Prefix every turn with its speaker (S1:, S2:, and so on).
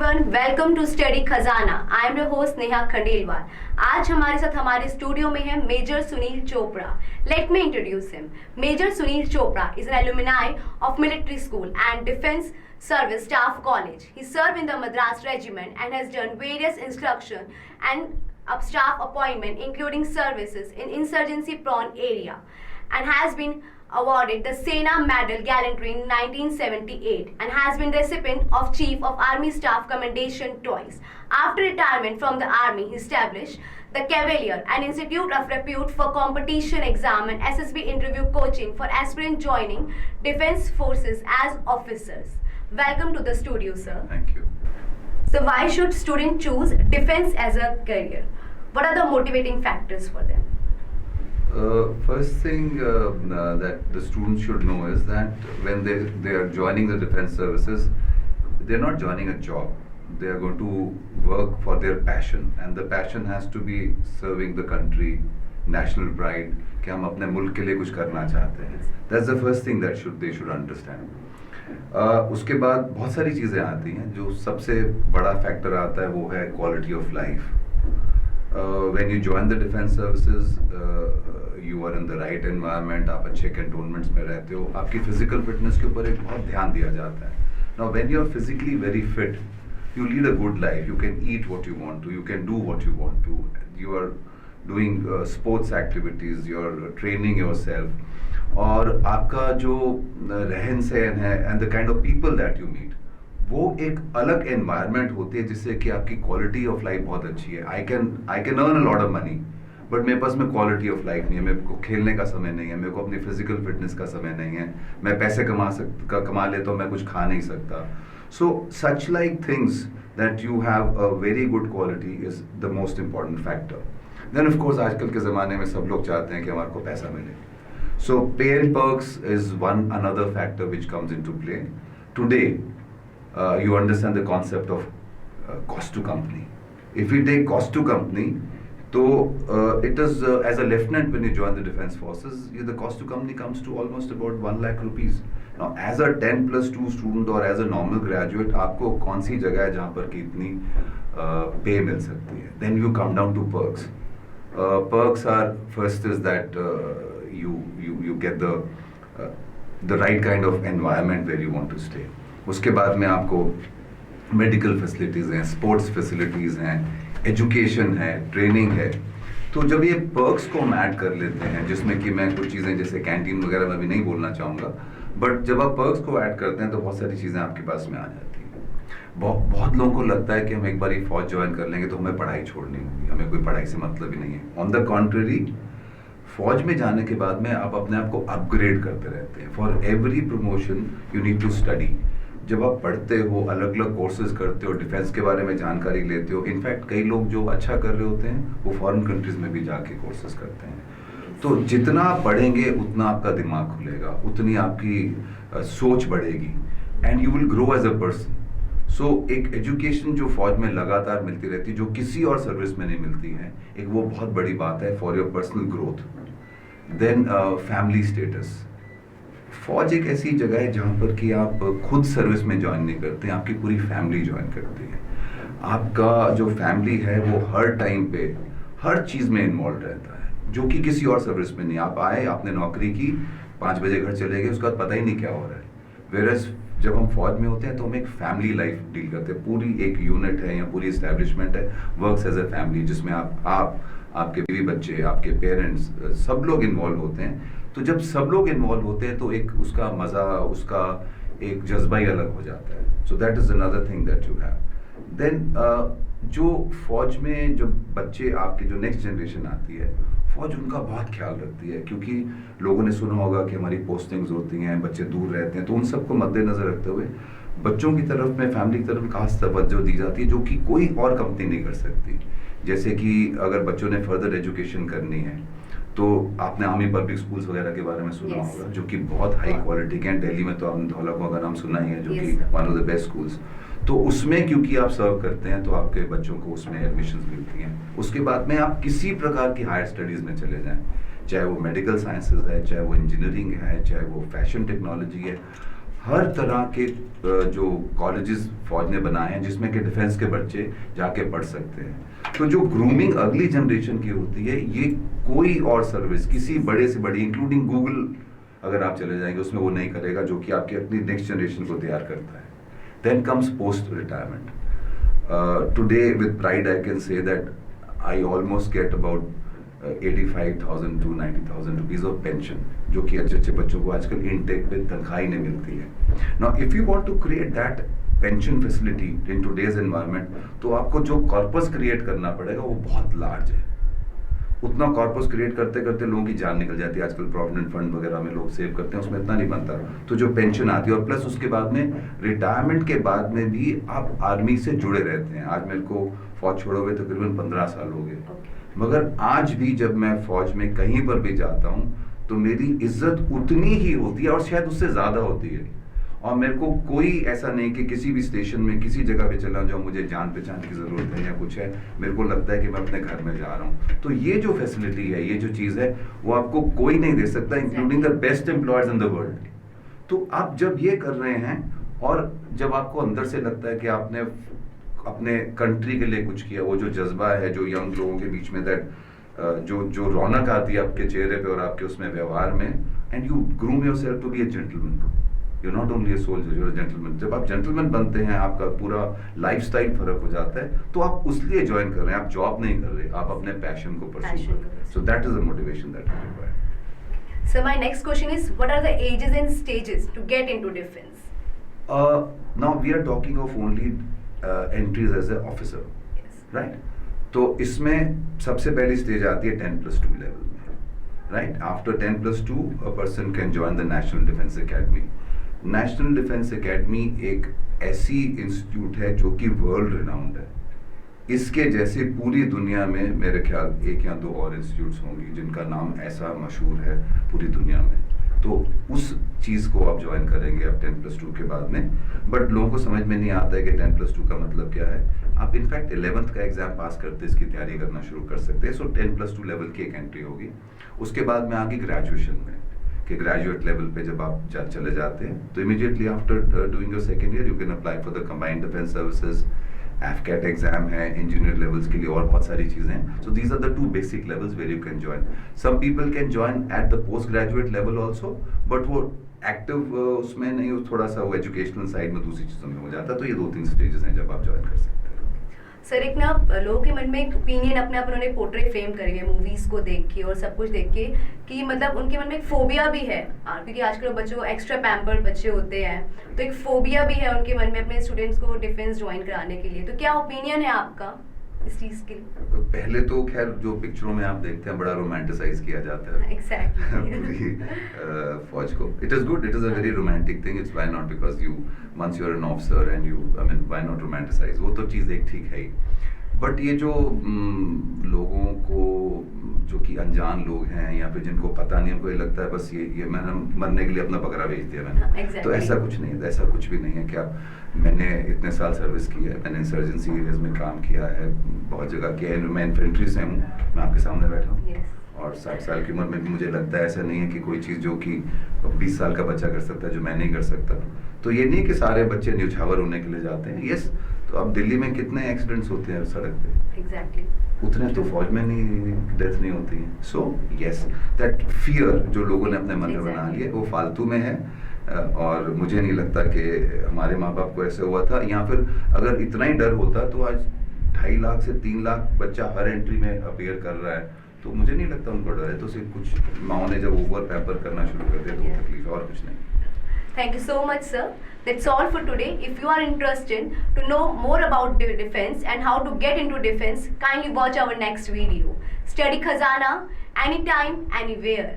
S1: Everyone, welcome to study Khazana. I am your host Neha Khandelwal. आज हमारे साथ हमारे स्टूडियो में है major Sunil Chopra. Let me introduce him. Major Sunil Chopra is an alumni of military school and defense service staff college. He served in the Madras regiment and has done various instruction and staff appointment including services in insurgency prone area and has been awarded the Sena Medal Gallantry in 1978 and has been recipient of Chief of Army Staff Commendation twice. After retirement from the Army, he established the Cavalier, an institute of repute for competition exam and SSB interview coaching for aspirants joining defense forces as officers. Welcome to the studio, sir.
S2: Thank you.
S1: So why should students choose defense as a career? What are the motivating factors for them?
S2: First thing that the students should know is that when they are joining the defense services, they're not joining a job. They are going to work for their passion, and the passion has to be serving the country, national pride, कि हम अपने मुल्क के लिए कुछ करना चाहते हैं. That's the first thing that they should understand. उसके बाद बहुत सारी चीज़ें आती हैं. जो सबसे बड़ा फैक्टर आता है वो है quality of life. When you join the defense services, you are in the right environment, आप अच्छे cantonments में रहते हो, आपकी physical fitness के ऊपर एक बहुत ध्यान दिया जाता है. Now when you are physically very fit, you lead a good life, you can eat what you want to, you can do what you want to, you are doing sports activities, you are training yourself, और आपका जो रहन सहन है and the kind of people that you meet, वो एक अलग environment होती है जिससे कि आपकी क्वालिटी ऑफ लाइफ बहुत अच्छी है. I can earn a lot of money, but मेरे पास में क्वालिटी ऑफ लाइफ नहीं है. मेरे को खेलने का समय नहीं है, मेरे को अपनी फिजिकल फिटनेस का समय नहीं है. मैं पैसे कमा लेता हूँ, मैं कुछ खा नहीं सकता. So such like things that you have a very good quality is the most important factor. Then of course आजकल के ज़माने में सब लोग चाहते हैं कि हमारे को पैसा मिले. So pay and perks is one another factor which comes in to play. Today you understand the concept of cost to company. If we take cost to company, so it is as a lieutenant when you join the defense forces, the cost to company comes to almost about 1 lakh rupees. Now, as a 10+2 student or as a normal graduate, आपको कौन सी जगह है जहाँ पर कितनी पे मिल सकती है? Then you come down to perks. Perks are first is that you get the right kind of environment where you want to stay. उसके बाद में आपको मेडिकल फैसिलिटीज़ हैं, स्पोर्ट्स फैसिलिटीज़ हैं, एजुकेशन है, ट्रेनिंग है. तो जब ये पर्क्स को हम ऐड कर लेते हैं, जिसमें कि मैं कुछ चीज़ें जैसे कैंटीन वगैरह में भी नहीं बोलना चाहूँगा, बट जब आप पर्क्स को ऐड करते हैं तो बहुत सारी चीज़ें आपके पास में आ जाती हैं. बहुत लोगों को लगता है कि हम एक बार ही फौज ज्वाइन कर लेंगे तो हमें पढ़ाई छोड़नी होगी, हमें कोई पढ़ाई से मतलब ही नहीं है. ऑन द कॉन्ट्ररी, फौज में जाने के बाद में आप अपने आप को अपग्रेड करते रहते हैं. For every promotion you need to study. जब आप पढ़ते हो, अलग अलग कोर्सेज करते हो, डिफेंस के बारे में जानकारी लेते हो. इनफैक्ट कई लोग जो अच्छा कर रहे होते हैं वो फॉरेन कंट्रीज में भी जाके कोर्सेज करते हैं. तो जितना आप पढ़ेंगे उतना आपका दिमाग खुलेगा, उतनी आपकी सोच बढ़ेगी and you will grow as a person. So एक एजुकेशन जो फौज में लगातार मिलती रहती है, जो किसी और सर्विस में नहीं मिलती है, एक वो बहुत बड़ी बात है for your personal growth. Then family status. फौज एक ऐसी जगह है जहाँ पर कि आप खुद सर्विस में ज्वाइन नहीं करते हैं, आपकी पूरी फैमिली ज्वाइन करती है. आपका जो फैमिली है वो हर टाइम पे हर चीज़ में इन्वॉल्व रहता है, जो कि किसी और सर्विस में नहीं. आप आए, आपने नौकरी की, 5 बजे घर चले गए, उसके बाद पता ही नहीं क्या हो रहा है. वेरस जब हम फौज में होते हैं तो हम एक फैमिली लाइफ डील करते हैं. पूरी एक यूनिट है या पूरी इस्टेब्लिशमेंट है, वर्क्स एज अ फैमिली, जिसमें आप आपके बीवी बच्चे, आपके पेरेंट्स, सब लोग इन्वॉल्व होते हैं. तो जब सब लोग इन्वॉल्व होते हैं तो एक उसका मज़ा, उसका एक जज्बा ही अलग हो जाता है. So that is another thing that you have. Then जो फौज में जो बच्चे, आपके जो नेक्स्ट जनरेशन आती है, फौज उनका बहुत ख्याल रखती है, क्योंकि लोगों ने सुना होगा कि हमारी पोस्टिंग्स होती हैं, बच्चे दूर रहते हैं. तो उन सबको मद्देनज़र रखते हुए बच्चों की तरफ में, फैमिली की तरफ खास तवज्जो दी जाती है, जो कि कोई और कंपनी नहीं कर सकती. जैसे कि अगर बच्चों ने फर्दर एजुकेशन करनी है तो आपने आर्मी पब्लिक स्कूल्स वगैरह के बारे में सुना होगा, जो कि बहुत हाई क्वालिटी के हैं. दिल्ली में तो आपने धौलाकुआं का नाम सुना ही है, जो कि one of the best schools. तो उसमें क्योंकि आप सर्व करते हैं तो आपके बच्चों को उसमें एडमिशन्स मिलती हैं. उसके बाद में आप किसी प्रकार की हायर स्टडीज़ में चले जाएं, चाहे वो मेडिकल साइंसेज है, चाहे वो इंजीनियरिंग है, चाहे वो फैशन टेक्नोलॉजी है, हर तरह के जो कॉलेजेस फौज ने बनाए हैं जिसमें कि डिफेंस के बच्चे जाके पढ़ सकते हैं। तो जो ग्रूमिंग अगली जनरेशन की होती है, ये कोई और सर्विस किसी बड़े से बड़ी, इंक्लूडिंग गूगल अगर आप चले जाएंगे उसमें वो नहीं करेगा, जो कि आपकी अपनी नेक्स्ट जनरेशन को तैयार करता है। Then comes post retirement. Today with pride I can say that I almost get about 85,000 to 90,000 rupees of pension, जो कि अच्छे अच्छे बच्चों को आजकल इनटेक पे तनख्वाह ही नहीं मिलती है। Now if you want to create that pension facility in today's environment, तो आपको जो कॉर्पस क्रिएट करना पड़ेगा वो बहुत लार्ज है। उतना कॉर्पस क्रिएट करते करते लोगों की जान निकल जाती है। आजकल प्रोविडेंट फंड वगैरह में लोग सेव करते हैं, उसमें इतना नहीं बनता। तो जो पेंशन आती है, और प्लस उसके बाद में रिटायरमेंट के बाद में भी आप आर्मी से जुड़े रहते हैं। आज मेरे को फौज छोड़े हुए तकरीबन 15 साल हो गए, मगर आज भी जब मैं फौज में कहीं पर भी जाता हूँ तो मेरी इज्जत उतनी ही होती है और शायद उससे ज्यादा होती है। और मेरे को कोई ऐसा नहीं कि किसी भी स्टेशन में किसी जगह पे चला जाऊँ मुझे जान पहचान की जरूरत है या कुछ है, मेरे को लगता है कि मैं अपने घर में जा रहा हूँ। तो ये जो फैसिलिटी है, ये जो चीज़ है, वो आपको कोई नहीं दे सकता, including the best employees in the world. तो आप जब ये कर रहे हैं और जब आपको अंदर से लगता है कि आपने अपने कंट्री के लिए कुछ किया, वो जो जज्बा है जो यंग लोगों के बीच में, दैट जो रौनक आती है आपके चेहरे पे और आपके उसमें व्यवहार में, and you groom yourself to be a gentleman, you not only a soldier, you are a gentleman. जब आप जेंटलमैन बनते हैं, आपका पूरा लाइफस्टाइल फर्क हो जाता है। तो आप उसलिए ज्वाइन कर रहे हैं, आप जॉब नहीं कर रहे, आप अपने पैशन को परस्यू कर रहे हैं। So that is the motivation that we require.
S1: So my next question is, what are the ages and stages to get into defense?
S2: Now we are talking of only entries as a officer,
S1: Yes.
S2: right? तो इसमें सबसे पहली stage आती है 10+2 level में, right? After 10+2 a person can join the National Defence Academy. National defence academy एक ऐसी institute है जो कि वर्ल्ड रिनाउंड है। इसके जैसे पूरी दुनिया में मेरे ख्याल 1 या 2 और इंस्टीट्यूट्स होंगी जिनका नाम ऐसा मशहूर है पूरी दुनिया में। तो उस चीज़ को आप ज्वाइन करेंगे अब 10+2 के बाद में। बट लोगों को समझ में नहीं आता है कि 10+2 का मतलब क्या है। आप इनफैक्ट 11th का एग्जाम पास करते इसकी तैयारी करना शुरू कर सकते हैं। सो 10+2 लेवल की एक एंट्री होगी। उसके बाद में आगे ग्रेजुएशन में, कि ग्रेजुएट लेवल पे जब आप चले जाते हैं तो immediately after doing your second year you can apply for the combined defence services. AFCAT exam है, इंजीनियर लेवल्स के लिए और बहुत सारी चीज़ें हैं। So these are the 2 basic levels where you can join. Some people can join at the post graduate level also, but वो active उसमें नहीं, थोड़ा सा वो एजुकेशनल साइड में दूसरी चीज़ों में हो जाता है। तो ये 2-3 स्टेजेस हैं जब आप ज्वाइन कर सकते हैं।
S1: सर, एक ना लोगों के मन में एक ओपिनियन अपने आप उन्होंने पोर्ट्रे फ्रेम करी है मूवीज को देख के और सब कुछ देख के, कि मतलब उनके मन में एक फोबिया भी है, क्योंकि आजकल बच्चों एक्स्ट्रा पैम्पर्ड बच्चे होते हैं, तो एक फोबिया भी है उनके मन में अपने स्टूडेंट्स को डिफेंस ज्वाइन कराने के लिए। तो क्या ओपिनियन है आपका इस चीज के लिए?
S2: पहले तो खैर जो पिक्चरों में आप देखते हैं बड़ा रोमांटिसाइज किया जाता है
S1: Exactly.
S2: फौज को। It is good, it is a very romantic thing. It's why not, because you once you are an officer and you, I mean why not romanticise, वो तो चीज़ एक ठीक है ही। बट ये जो लोगों को जो कि अनजान लोग हैं या फिर जिनको पता नहीं, उनको ये लगता है बस ये मैंने मरने के लिए अपना बकरा भेज दिया मैंने।
S1: Exactly.
S2: तो ऐसा कुछ नहीं है, ऐसा कुछ भी नहीं है कि आप, मैंने इतने साल सर्विस की है, मैंने इंसर्जेंसी एरियाज में काम किया है, बहुत जगह किया है, मैं इन्फेंट्री से हूँ, मैं आपके सामने बैठा हूँ।
S1: Yes.
S2: और 60 साल की उम्र में भी मुझे लगता है ऐसा नहीं है कि कोई चीज़ जो कि 20 साल का बच्चा कर सकता है जो मैं नहीं कर सकता। तो ये नहीं कि सारे बच्चे न्यौछावर होने के लिए जाते हैं। यस, तो अब दिल्ली में कितने एक्सीडेंट्स होते हैं सड़क पे,
S1: Exactly.
S2: उतने तो फौज में नहीं डेथ नहीं होती है। सो यस, दैट फियर जो लोगों ने अपने मन में बना लिया वो फालतू में है। और मुझे नहीं लगता कि हमारे माँ बाप को ऐसे हुआ था, या फिर अगर इतना ही डर होता तो आज 2.5 लाख से 3 लाख बच्चा हर एंट्री में अपीयर कर रहा है। तो मुझे नहीं लगता उनको डर है। तो सिर्फ कुछ माओ ने जब ओवर पैपर करना शुरू कर दिया तो तकलीफ है, और कुछ नहीं।
S1: Thank you so much, sir. That's all for today. If you are interested to know more about defense and how to get into defense, kindly watch our next video. Study Khazana anytime, anywhere.